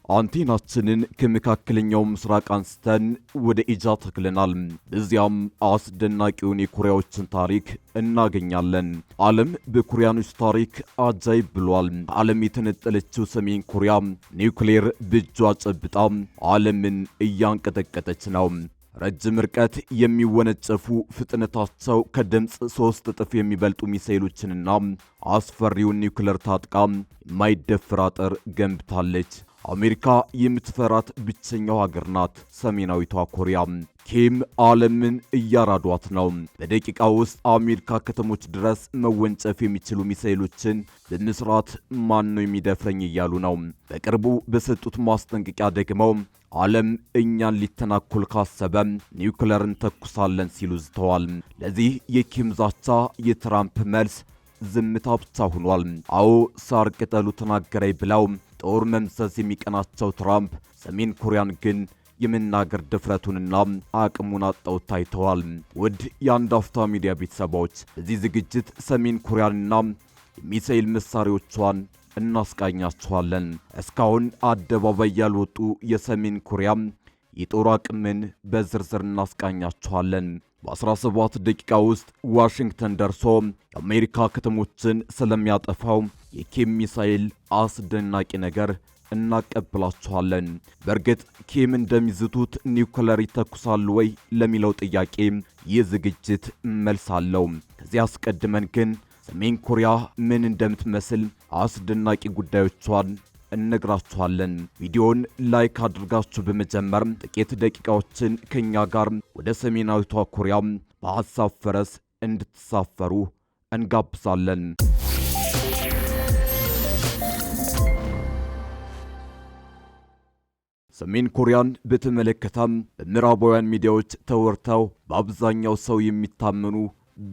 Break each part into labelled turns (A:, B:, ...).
A: አንቴናችንን ከመካከለኛው ምስራቅ አንስተን ወደ ኤጃ ተክለናል። እዚያም አስደናቂውን የኮሪያዎችን ታሪክ እናገኛለን። ዓለም በኮሪያኖች ታሪክ አጃይብ ብሏል። ዓለም የተነጠለችው ሰሜን ኮሪያ ኒውክሌር በእጇ ጨብጣ ዓለምን እያንቀጠቀጠች ነው። ረጅም ርቀት የሚወነጨፉ ፍጥነታቸው ከድምፅ 3 እጥፍ የሚበልጡ ሚሳኤሎችንና አስፈሪውን ኒውክሌር ታጥቃ የማይደፍር አጥር ገንብታለች። አሜሪካ የምትፈራት ብቸኛው ሀገር ናት ሰሜናዊቷ ኮሪያ። ኪም ዓለምን እያራዷት ነው። በደቂቃ ውስጥ አሜሪካ ከተሞች ድረስ መወንጨፍ የሚችሉ ሚሳኤሎችን በመስራት ማን ነው የሚደፍረኝ እያሉ ነው። በቅርቡ በሰጡት ማስጠንቀቂያ ደግሞ ዓለም እኛን ሊተናኮል ካሰበ ኒውክሌርን ተኩሳለን ሲሉ ዝተዋል። ለዚህ የኪም ዛቻ የትራምፕ መልስ ዝምታ ብቻ ሆኗል። አዎ ሳር ቅጠሉ ተናገረኝ ብለው ጦር መምሰስ የሚቀናቸው ትራምፕ ሰሜን ኮሪያን ግን የመናገር ድፍረቱንና አቅሙን አጣው ታይተዋል። ውድ የአንድ አፍታ ሚዲያ ቤተሰቦች በዚህ ዝግጅት ሰሜን ኮሪያንና የሚሳኤል መሳሪያዎቿን እናስቃኛችኋለን። እስካሁን አደባባይ ያልወጡ የሰሜን ኮሪያ የጦር አቅምን በዝርዝር እናስቃኛችኋለን። በ17 ደቂቃ ውስጥ ዋሽንግተን ደርሶ የአሜሪካ ከተሞችን ስለሚያጠፋው የኪም ሚሳኤል አስደናቂ ነገር እናቀብላችኋለን። በእርግጥ ኪም እንደሚዝቱት ኒውክሌር ይተኩሳሉ ወይ ለሚለው ጥያቄ ይህ ዝግጅት መልስ አለው። ከዚህ አስቀድመን ግን ሰሜን ኮሪያ ምን እንደምትመስል አስደናቂ ጉዳዮቿን እነግራችኋለን። ቪዲዮውን ላይክ አድርጋችሁ በመጀመር ጥቂት ደቂቃዎችን ከኛ ጋር ወደ ሰሜናዊቷ ኮሪያ በሐሳብ ፈረስ እንድትሳፈሩ እንጋብዛለን። ሰሜን ኮሪያን በተመለከተ በምዕራባውያን ሚዲያዎች ተወርተው በአብዛኛው ሰው የሚታመኑ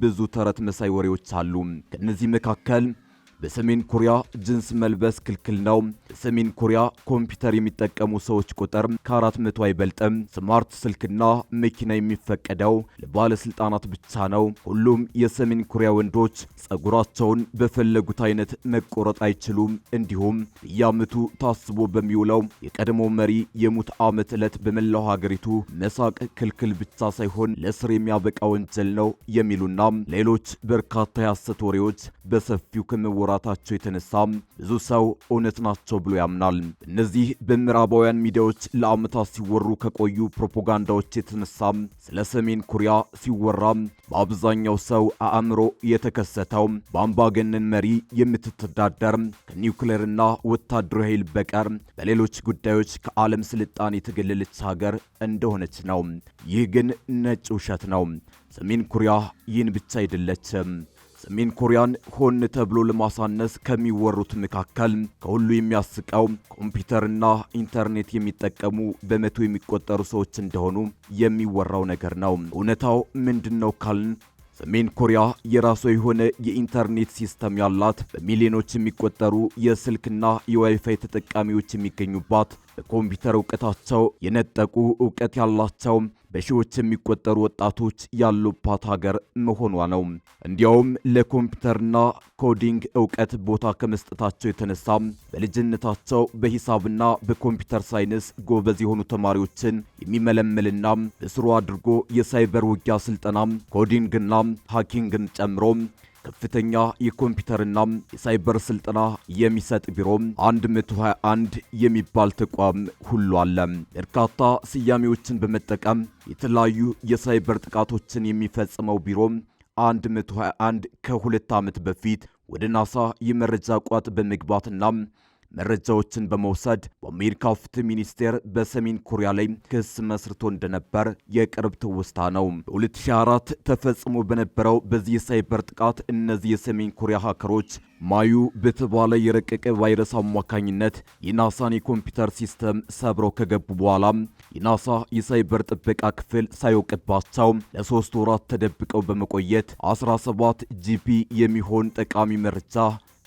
A: ብዙ ተረት መሳይ ወሬዎች አሉ። ከነዚህ መካከል በሰሜን ኮሪያ ጅንስ መልበስ ክልክል ነው፣ በሰሜን ኮሪያ ኮምፒውተር የሚጠቀሙ ሰዎች ቁጥር ከ400 አይበልጥም፣ ስማርት ስልክና መኪና የሚፈቀደው ለባለስልጣናት ብቻ ነው፣ ሁሉም የሰሜን ኮሪያ ወንዶች ጸጉራቸውን በፈለጉት አይነት መቆረጥ አይችሉም፣ እንዲሁም በየዓመቱ ታስቦ በሚውለው የቀድሞ መሪ የሙት ዓመት ዕለት በመላው ሀገሪቱ መሳቅ ክልክል ብቻ ሳይሆን ለእስር የሚያበቃ ወንጀል ነው የሚሉና ሌሎች በርካታ የሐሰት ወሬዎች በሰፊው ከመወራታቸው የተነሳ ብዙ ሰው እውነት ናቸው ብሎ ያምናል። እነዚህ በምዕራባውያን ሚዲያዎች ለዓመታት ሲወሩ ከቆዩ ፕሮፓጋንዳዎች የተነሳ ስለ ሰሜን ኮሪያ ሲወራ በአብዛኛው ሰው አእምሮ የተከሰተው በአምባገነን መሪ የምትተዳደር ከኒውክሌርና ወታደራዊ ኃይል በቀር በሌሎች ጉዳዮች ከዓለም ስልጣኔ የተገለለች ሀገር እንደሆነች ነው። ይህ ግን ነጭ ውሸት ነው። ሰሜን ኮሪያ ይህን ብቻ አይደለችም። ሰሜን ኮሪያን ሆን ተብሎ ለማሳነስ ከሚወሩት መካከል ከሁሉ የሚያስቀው ኮምፒውተርና ኢንተርኔት የሚጠቀሙ በመቶ የሚቆጠሩ ሰዎች እንደሆኑ የሚወራው ነገር ነው። እውነታው ምንድነው ካልን ሰሜን ኮሪያ የራሷ የሆነ የኢንተርኔት ሲስተም ያላት፣ በሚሊዮኖች የሚቆጠሩ የስልክና የዋይፋይ ተጠቃሚዎች የሚገኙባት፣ በኮምፒውተር ዕውቀታቸው የነጠቁ ዕውቀት ያላቸው በሺዎች የሚቆጠሩ ወጣቶች ያሉባት ሀገር መሆኗ ነው። እንዲያውም ለኮምፒውተርና ኮዲንግ ዕውቀት ቦታ ከመስጠታቸው የተነሳ በልጅነታቸው በሂሳብና በኮምፒውተር ሳይንስ ጎበዝ የሆኑ ተማሪዎችን የሚመለመልና በስሩ አድርጎ የሳይበር ውጊያ ስልጠና ኮዲንግና ሃኪንግን ጨምሮ ከፍተኛ የኮምፒውተርና የሳይበር ስልጠና የሚሰጥ ቢሮ 121 የሚባል ተቋም ሁሉ አለ። በርካታ ስያሜዎችን በመጠቀም የተለያዩ የሳይበር ጥቃቶችን የሚፈጽመው ቢሮ 121 ከ2 ዓመት በፊት ወደ ናሳ የመረጃ ቋት በመግባትና መረጃዎችን በመውሰድ በአሜሪካ ፍትህ ሚኒስቴር በሰሜን ኮሪያ ላይ ክስ መስርቶ እንደነበር የቅርብ ትውስታ ነው። በ2004 ተፈጽሞ በነበረው በዚህ የሳይበር ጥቃት እነዚህ የሰሜን ኮሪያ ሃከሮች ማዩ በተባለ የረቀቀ ቫይረስ አማካኝነት የናሳን የኮምፒውተር ሲስተም ሰብረው ከገቡ በኋላ የናሳ የሳይበር ጥበቃ ክፍል ሳይወቅባቸው ለ3 ወራት ተደብቀው በመቆየት 17 ጂቢ የሚሆን ጠቃሚ መረጃ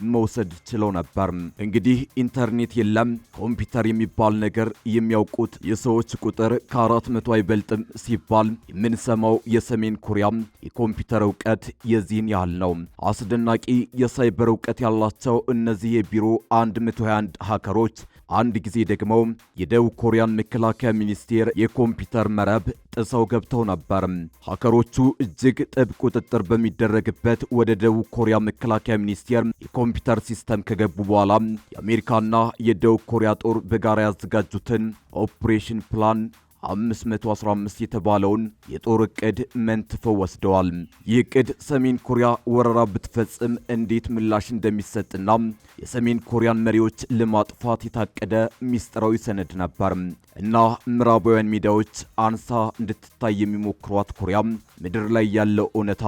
A: መውሰድ ችለው ነበር። እንግዲህ ኢንተርኔት የለም፣ ኮምፒውተር የሚባል ነገር የሚያውቁት የሰዎች ቁጥር ከ400 አይበልጥም ሲባል የምንሰማው የሰሜን ኮሪያ የኮምፒውተር ዕውቀት የዚህን ያህል ነው። አስደናቂ የሳይበር ዕውቀት ያላቸው እነዚህ የቢሮ 121 ሃከሮች አንድ ጊዜ ደግሞ የደቡብ ኮሪያን መከላከያ ሚኒስቴር የኮምፒውተር መረብ ጥሰው ገብተው ነበር። ሀከሮቹ እጅግ ጥብቅ ቁጥጥር በሚደረግበት ወደ ደቡብ ኮሪያ መከላከያ ሚኒስቴር የኮምፒውተር ሲስተም ከገቡ በኋላ የአሜሪካና የደቡብ ኮሪያ ጦር በጋራ ያዘጋጁትን ኦፕሬሽን ፕላን 515 የተባለውን የጦር ዕቅድ መንትፈው ወስደዋል። ይህ ዕቅድ ሰሜን ኮሪያ ወረራ ብትፈጽም እንዴት ምላሽ እንደሚሰጥና የሰሜን ኮሪያን መሪዎች ለማጥፋት የታቀደ ሚስጥራዊ ሰነድ ነበር እና ምዕራባውያን ሚዲያዎች አንሳ እንድትታይ የሚሞክሯት ኮሪያ ምድር ላይ ያለው እውነታ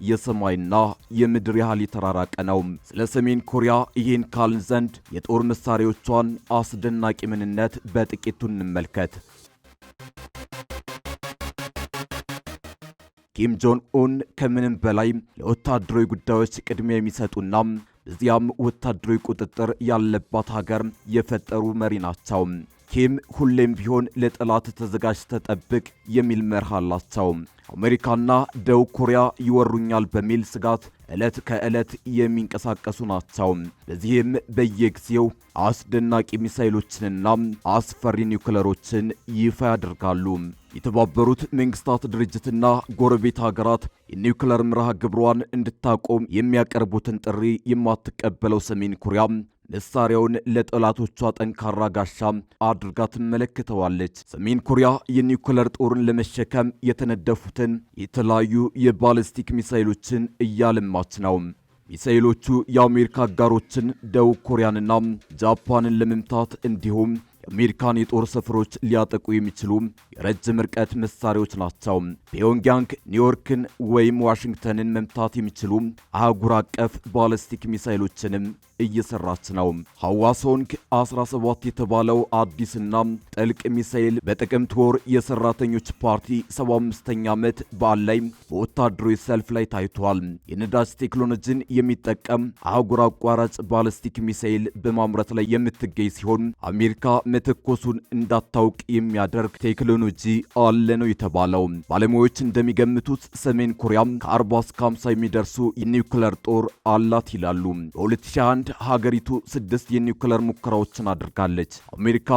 A: የሰማይና የምድር ያህል የተራራቀ ነው። ስለ ሰሜን ኮሪያ ይህን ካልን ዘንድ የጦር መሳሪያዎቿን አስደናቂ ምንነት በጥቂቱ እንመልከት። ኪም ጆንግ ኡን ከምንም በላይ ለወታደራዊ ጉዳዮች ቅድሚያ የሚሰጡና በዚያም ወታደራዊ ቁጥጥር ያለባት ሀገር የፈጠሩ መሪ ናቸው። ኪም ሁሌም ቢሆን ለጠላት ተዘጋጅተህ ጠብቅ የሚል መርህ አላቸው። አሜሪካና ደቡብ ኮሪያ ይወሩኛል በሚል ስጋት ዕለት ከዕለት የሚንቀሳቀሱ ናቸው። በዚህም በየጊዜው አስደናቂ ሚሳኤሎችንና አስፈሪ ኒውክለሮችን ይፋ ያደርጋሉ። የተባበሩት መንግስታት ድርጅትና ጎረቤት ሀገራት የኒውክለር መርሃ ግብሯን እንድታቆም የሚያቀርቡትን ጥሪ የማትቀበለው ሰሜን ኮሪያ መሳሪያውን ለጠላቶቿ ጠንካራ ጋሻ አድርጋ ትመለከተዋለች። ሰሜን ኮሪያ የኒውክለር ጦርን ለመሸከም የተነደፉትን የተለያዩ የባሊስቲክ ሚሳኤሎችን እያለማች ነው። ሚሳኤሎቹ የአሜሪካ አጋሮችን ደቡብ ኮሪያንና ጃፓንን ለመምታት እንዲሁም የአሜሪካን የጦር ሰፈሮች ሊያጠቁ የሚችሉ የረጅም ርቀት መሳሪያዎች ናቸው። ፒዮንግያንግ ኒውዮርክን ወይም ዋሽንግተንን መምታት የሚችሉ አህጉር አቀፍ ባሊስቲክ ሚሳኤሎችንም እየሰራች ነው። ሐዋሶንግ 17 የተባለው አዲስና ጥልቅ ሚሳኤል በጥቅምት ወር የሰራተኞች ፓርቲ 75ኛ ዓመት በዓል ላይ በወታደራዊ ሰልፍ ላይ ታይቷል። የነዳጅ ቴክኖሎጂን የሚጠቀም አህጉር አቋራጭ ባሊስቲክ ሚሳኤል በማምረት ላይ የምትገኝ ሲሆን አሜሪካ መተኮሱን እንዳታውቅ የሚያደርግ ቴክኖሎጂ አለ ነው የተባለው። ባለሙያዎች እንደሚገምቱት ሰሜን ኮሪያም ከ40 እስከ 50 የሚደርሱ የኒውክለር ጦር አላት ይላሉ። በ2021 ሀገሪቱ 6 የኒውክለር ሙከራዎችን አድርጋለች። አሜሪካ፣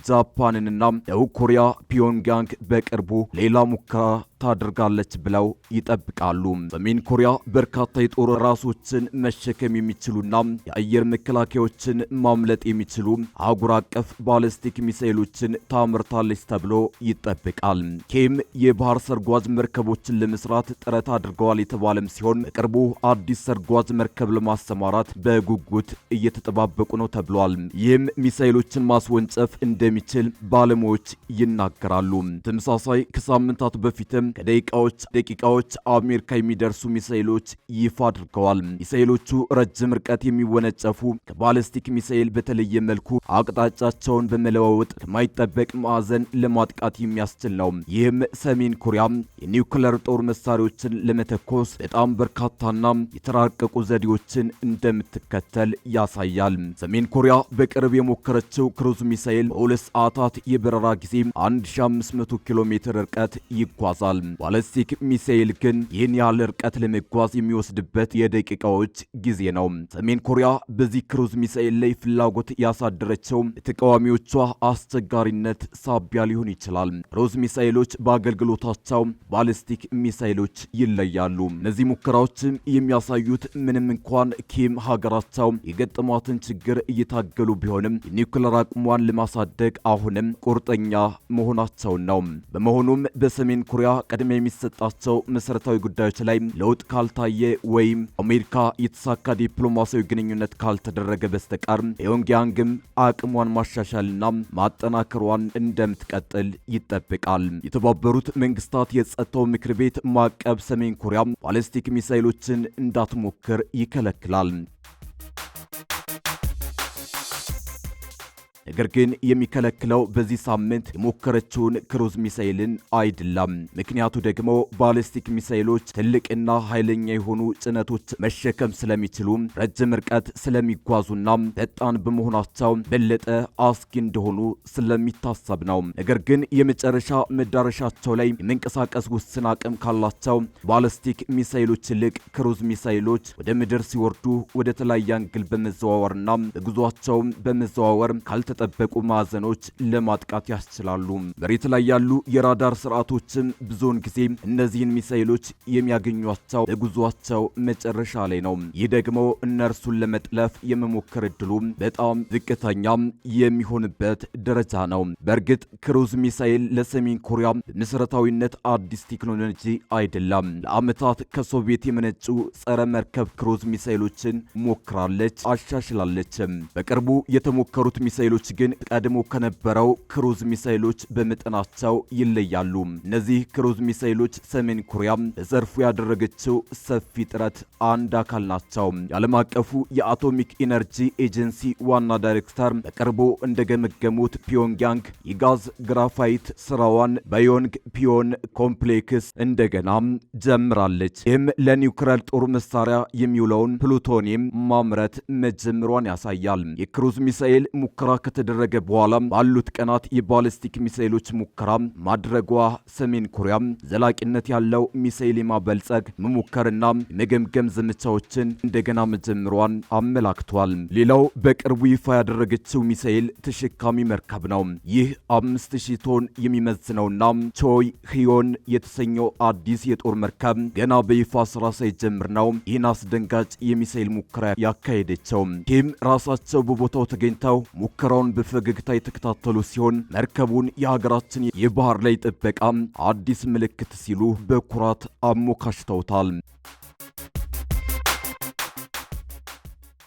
A: ጃፓንንና ደቡብ ኮሪያ ፒዮንግያንግ በቅርቡ ሌላ ሙከራ ታደርጋለች ብለው ይጠብቃሉ። ሰሜን ኮሪያ በርካታ የጦር ራሶችን መሸከም የሚችሉና የአየር መከላከያዎችን ማምለጥ የሚችሉ አህጉር አቀፍ ባሊስቲክ ሚሳኤሎችን ታመርታለች ተብሎ ይጠብቃል። ኪም የባህር ሰርጓጅ መርከቦችን ለመስራት ጥረት አድርገዋል የተባለም ሲሆን በቅርቡ አዲስ ሰርጓጅ መርከብ ለማሰማራት በጉጉት እየተጠባበቁ ነው ተብሏል። ይህም ሚሳኤሎችን ማስወንጨፍ እንደሚችል ባለሙያዎች ይናገራሉ። ተመሳሳይ ከሳምንታት በፊትም ከደቂቃዎች አሜሪካ የሚደርሱ ሚሳኤሎች ይፋ አድርገዋል። ሚሳኤሎቹ ረጅም ርቀት የሚወነጨፉ ከባሊስቲክ ሚሳኤል በተለየ መልኩ አቅጣጫቸውን በመለዋወጥ ከማይጠበቅ ማዕዘን ለማጥቃት የሚያስችል ነው። ይህም ሰሜን ኮሪያ የኒውክለር ጦር መሳሪያዎችን ለመተኮስ በጣም በርካታና የተራቀቁ ዘዴዎችን እንደምትከተል ያሳያል። ሰሜን ኮሪያ በቅርብ የሞከረችው ክሩዝ ሚሳኤል በ2 ሰዓታት የበረራ ጊዜ 1500 ኪሎ ሜትር ርቀት ይጓዛል። ባሊስቲክ ሚሳኤል ግን ይህን ያህል ርቀት ለመጓዝ የሚወስድበት የደቂቃዎች ጊዜ ነው። ሰሜን ኮሪያ በዚህ ክሩዝ ሚሳኤል ላይ ፍላጎት ያሳደረችው የተቃዋሚዎቿ አስቸጋሪነት ሳቢያ ሊሆን ይችላል። ክሩዝ ሚሳኤሎች በአገልግሎታቸው ባሊስቲክ ሚሳኤሎች ይለያሉ። እነዚህ ሙከራዎችም የሚያሳዩት ምንም እንኳን ኪም ሀገራቸው የገጠሟትን ችግር እየታገሉ ቢሆንም የኒውክለር አቅሟን ለማሳደግ አሁንም ቁርጠኛ መሆናቸውን ነው። በመሆኑም በሰሜን ኮሪያ ቅድሚያ የሚሰጣቸው መሰረታዊ ጉዳዮች ላይ ለውጥ ካልታየ ወይም አሜሪካ የተሳካ ዲፕሎማሲያዊ ግንኙነት ካልተደረገ በስተቀር ፒዮንግያንግም አቅሟን ማሻሻልና ማጠናከሯን እንደምትቀጥል ይጠበቃል። የተባበሩት መንግስታት የጸጥታው ምክር ቤት ማዕቀብ ሰሜን ኮሪያ ባሊስቲክ ሚሳኤሎችን እንዳትሞክር ይከለክላል። ነገር ግን የሚከለክለው በዚህ ሳምንት የሞከረችውን ክሩዝ ሚሳኤልን አይደለም። ምክንያቱ ደግሞ ባሊስቲክ ሚሳኤሎች ትልቅና ኃይለኛ የሆኑ ጭነቶች መሸከም ስለሚችሉ ረጅም ርቀት ስለሚጓዙና ፈጣን በመሆናቸው በለጠ አስጊ እንደሆኑ ስለሚታሰብ ነው። ነገር ግን የመጨረሻ መዳረሻቸው ላይ የመንቀሳቀስ ውስን አቅም ካላቸው ባሊስቲክ ሚሳኤሎች ይልቅ ክሩዝ ሚሳኤሎች ወደ ምድር ሲወርዱ ወደ ተለያየ አንግል በመዘዋወርና በጉዟቸው በመዘዋወር ባልተጠበቁ ማዕዘኖች ለማጥቃት ያስችላሉ። መሬት ላይ ያሉ የራዳር ስርዓቶችም ብዙውን ጊዜ እነዚህን ሚሳኤሎች የሚያገኟቸው በጉዟቸው መጨረሻ ላይ ነው። ይህ ደግሞ እነርሱን ለመጥለፍ የመሞከር እድሉ በጣም ዝቅተኛ የሚሆንበት ደረጃ ነው። በእርግጥ ክሩዝ ሚሳኤል ለሰሜን ኮሪያ በመሰረታዊነት አዲስ ቴክኖሎጂ አይደለም። ለዓመታት ከሶቪየት የመነጩ ጸረ መርከብ ክሩዝ ሚሳኤሎችን ሞክራለች፣ አሻሽላለች። በቅርቡ የተሞከሩት ሚሳኤሎች ግን ቀድሞ ከነበረው ክሩዝ ሚሳኤሎች በመጠናቸው ይለያሉ። እነዚህ ክሩዝ ሚሳኤሎች ሰሜን ኮሪያ በዘርፉ ያደረገችው ሰፊ ጥረት አንድ አካል ናቸው። የዓለም አቀፉ የአቶሚክ ኢነርጂ ኤጀንሲ ዋና ዳይሬክተር በቅርቡ እንደገመገሙት ፒዮንግያንግ የጋዝ ግራፋይት ስራዋን በዮንግ ፒዮን ኮምፕሌክስ እንደገና ጀምራለች። ይህም ለኒውክሌር ጦር መሳሪያ የሚውለውን ፕሉቶኒየም ማምረት መጀመሯን ያሳያል። የክሩዝ ሚሳኤል ሙከራ ከተደረገ በኋላ ባሉት ቀናት የባሊስቲክ ሚሳኤሎች ሙከራ ማድረጓ ሰሜን ኮሪያ ዘላቂነት ያለው ሚሳኤል የማበልጸግ መሞከርና የመገምገም ዘመቻዎችን እንደገና መጀመሯን አመላክቷል። ሌላው በቅርቡ ይፋ ያደረገችው ሚሳኤል ተሸካሚ መርከብ ነው። ይህ 5000 ቶን የሚመዝነውና ቾይ ሂዮን የተሰኘው አዲስ የጦር መርከብ ገና በይፋ ስራ ሳይጀምር ነው ይህን አስደንጋጭ የሚሳኤል ሙከራ ያካሄደችው። ኪም ራሳቸው በቦታው ተገኝተው ሙከራውን በፈገግታ የተከታተሉ ሲሆን መርከቡን የሀገራችን የባህር ላይ ጥበቃ አዲስ ምልክት ሲሉ በኩራት አሞካሽተውታል።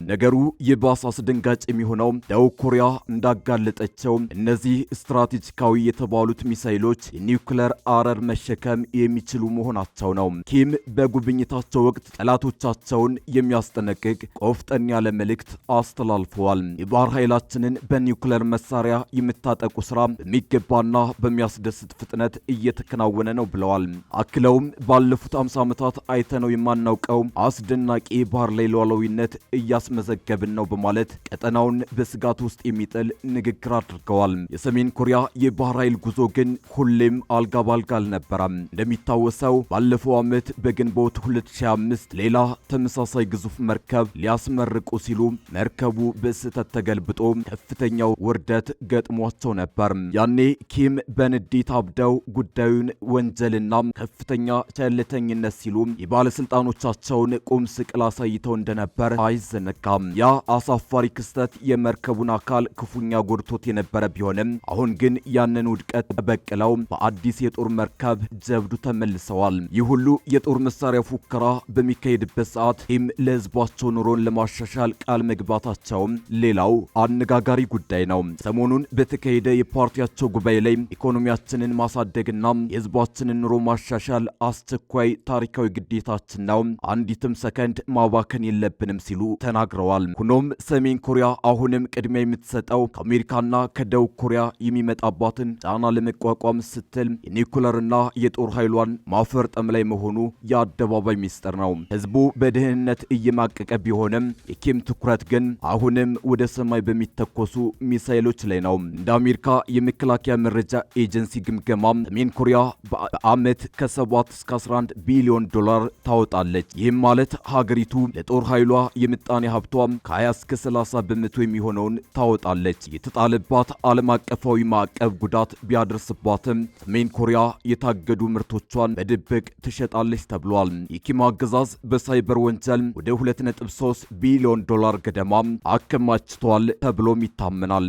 A: ነገሩ የባሰ አስደንጋጭ የሚሆነው ደቡብ ኮሪያ እንዳጋለጠቸው እነዚህ ስትራቴጂካዊ የተባሉት ሚሳኤሎች የኒውክሌር አረር መሸከም የሚችሉ መሆናቸው ነው። ኪም በጉብኝታቸው ወቅት ጠላቶቻቸውን የሚያስጠነቅቅ ቆፍጠን ያለ መልእክት አስተላልፈዋል። የባህር ኃይላችንን በኒውክሌር መሳሪያ የምታጠቁ ስራ በሚገባና በሚያስደስት ፍጥነት እየተከናወነ ነው ብለዋል። አክለውም ባለፉት 50 ዓመታት አይተነው የማናውቀው አስደናቂ የባህር ላይ ሉዓላዊነት መዘገብን ነው በማለት ቀጠናውን በስጋት ውስጥ የሚጥል ንግግር አድርገዋል። የሰሜን ኮሪያ የባህር ኃይል ጉዞ ግን ሁሌም አልጋ ባልጋ አልነበረም። እንደሚታወሰው ባለፈው ዓመት በግንቦት 2025 ሌላ ተመሳሳይ ግዙፍ መርከብ ሊያስመርቁ ሲሉ መርከቡ በስህተት ተገልብጦ ከፍተኛው ውርደት ገጥሟቸው ነበር። ያኔ ኪም በንዴት አብደው ጉዳዩን ወንጀልና ከፍተኛ ቸልተኝነት ሲሉ የባለስልጣኖቻቸውን ቁም ስቅል አሳይተው እንደነበር አይዘነጋም። ያ አሳፋሪ ክስተት የመርከቡን አካል ክፉኛ ጎድቶት የነበረ ቢሆንም አሁን ግን ያንን ውድቀት ተበቅለው በአዲስ የጦር መርከብ ጀብዱ ተመልሰዋል። ይህ ሁሉ የጦር መሳሪያ ፉከራ በሚካሄድበት ሰዓት ኪም ለህዝባቸው ኑሮን ለማሻሻል ቃል መግባታቸው ሌላው አነጋጋሪ ጉዳይ ነው። ሰሞኑን በተካሄደ የፓርቲያቸው ጉባኤ ላይ ኢኮኖሚያችንን ማሳደግና የህዝባችንን ኑሮ ማሻሻል አስቸኳይ ታሪካዊ ግዴታችን ነው፣ አንዲትም ሰከንድ ማባከን የለብንም ሲሉ ተናግረዋል። ሆኖም ሰሜን ኮሪያ አሁንም ቅድሚያ የምትሰጠው ከአሜሪካና ከደቡብ ኮሪያ የሚመጣባትን ጫና ለመቋቋም ስትል የኒውክሌርና የጦር ኃይሏን ማፈርጠም ላይ መሆኑ የአደባባይ ሚስጥር ነው። ህዝቡ በድህነት እየማቀቀ ቢሆንም የኪም ትኩረት ግን አሁንም ወደ ሰማይ በሚተኮሱ ሚሳኤሎች ላይ ነው። እንደ አሜሪካ የመከላከያ መረጃ ኤጀንሲ ግምገማ ሰሜን ኮሪያ በዓመት ከ7 እስከ 11 ቢሊዮን ዶላር ታወጣለች። ይህም ማለት ሀገሪቱ ለጦር ኃይሏ የምጣኔ ሀብቷ ከ20 እስከ 30 በመቶ የሚሆነውን ታወጣለች። የተጣለባት ዓለም አቀፋዊ ማዕቀብ ጉዳት ቢያደርስባትም ሰሜን ኮሪያ የታገዱ ምርቶቿን በድብቅ ትሸጣለች ተብሏል። የኪም አገዛዝ በሳይበር ወንጀል ወደ 2.3 ቢሊዮን ዶላር ገደማ አከማችቷል ተብሎም ይታመናል።